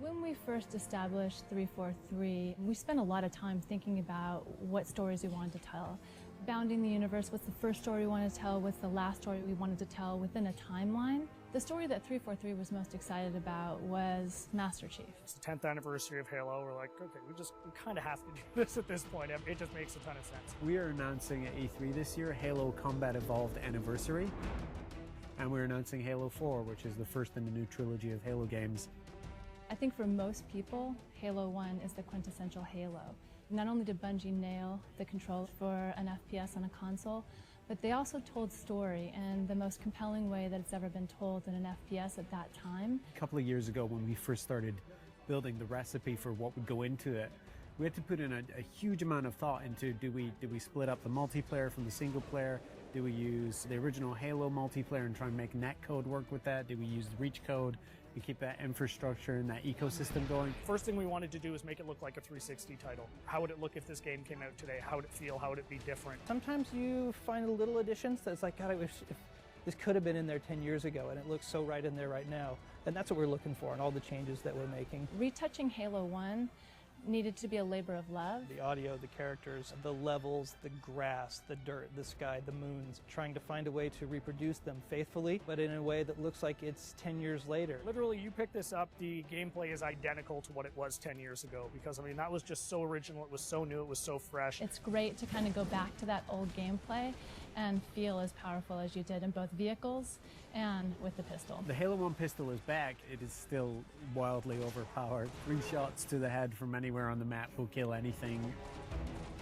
When we first established 343, we spent a lot of time thinking about what stories we wanted to tell. Bounding the universe, what's the first story we wanted to tell, what's the last story we wanted to tell within a timeline. The story that 343 was most excited about was Master Chief. It's the 10th anniversary of Halo. We're like, okay, we kind of have to do this at this point. It just makes a ton of sense. We are announcing at E3 this year Halo Combat Evolved Anniversary. And we're announcing Halo 4, which is the first in the new trilogy of Halo games. I think for most people, Halo 1 is the quintessential Halo. Not only did Bungie nail the controls for an FPS on a console, but they also told story in the most compelling way that it's ever been told in an FPS at that time. A couple of years ago when we first started building the recipe for what would go into it, we had to put in a huge amount of thought into do we split up the multiplayer from the single player? Do we use the original Halo multiplayer and try and make netcode work with that? Do we use the Reach code and keep that infrastructure and that ecosystem going? First thing we wanted to do is make it look like a 360 title. How would it look if this game came out today? How would it feel? How would it be different? Sometimes you find little additions that's like, God, I wish if this could have been in there 10 years ago, and it looks so right in there right now. And that's what we're looking for in all the changes that we're making. Retouching Halo 1 needed to be a labor of love. The audio, the characters, the levels, the grass, the dirt, the sky, the moons, trying to find a way to reproduce them faithfully, but in a way that looks like it's 10 years later. Literally, you pick this up, the gameplay is identical to what it was 10 years ago, because, I mean, that was just so original, it was so new, it was so fresh. It's great to kind of go back to that old gameplay and feel as powerful as you did in both vehicles and with the pistol. The Halo 1 pistol is back. It is still wildly overpowered. 3 shots to the head from anywhere on the map will kill anything.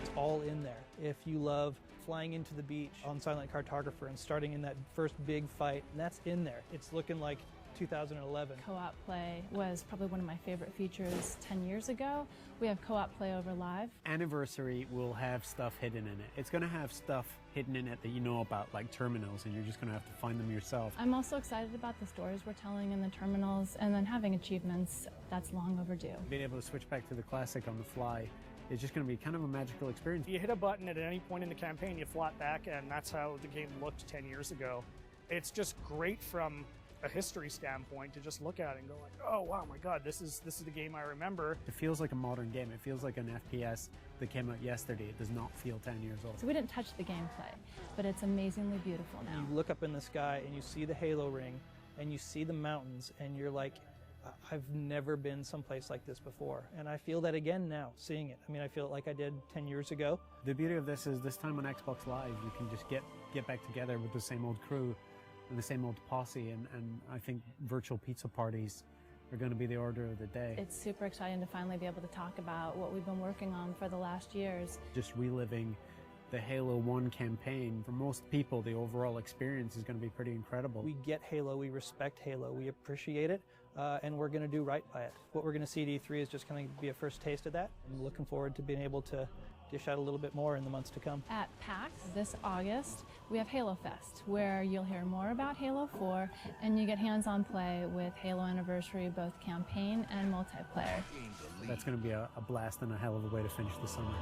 It's all in there. If you love flying into the beach on Silent Cartographer and starting in that first big fight, that's in there. It's looking like 2011. Co-op play was probably one of my favorite features 10 years ago. We have co-op play over live. Anniversary will have stuff hidden in it. It's going to have stuff hidden in it that you know about, like terminals, and you're just going to have to find them yourself. I'm also excited about the stories we're telling in the terminals, and then having achievements. That's long overdue. Being able to switch back to the classic on the fly is just going to be kind of a magical experience. You hit a button at any point in the campaign, you flat back, and that's how the game looked 10 years ago. It's just great from a history standpoint to just look at it and go like, oh wow, my god, this is the game I remember. It feels like a modern game. It feels like an FPS that came out yesterday. It does not feel 10 years old. So we didn't touch the gameplay, but it's amazingly beautiful now. You look up in the sky and you see the Halo ring and you see the mountains and you're like, I've never been someplace like this before. And I feel that again now, seeing it. I mean, I feel it like I did 10 years ago. The beauty of this is this time on Xbox Live, you can just get back together with the same old crew and the same old posse, and I think virtual pizza parties are going to be the order of the day. It's super exciting to finally be able to talk about what we've been working on for the last years. Just reliving the Halo 1 campaign. For most people, the overall experience is going to be pretty incredible. We get Halo, we respect Halo, we appreciate it, and we're going to do right by it. What we're going to see at E3 is just going to be a first taste of that. I'm looking forward to being able to dish out a little bit more in the months to come. At PAX this August, we have Halo Fest, where you'll hear more about Halo 4, and you get hands-on play with Halo Anniversary, both campaign and multiplayer. That's going to be a blast and a hell of a way to finish the summer.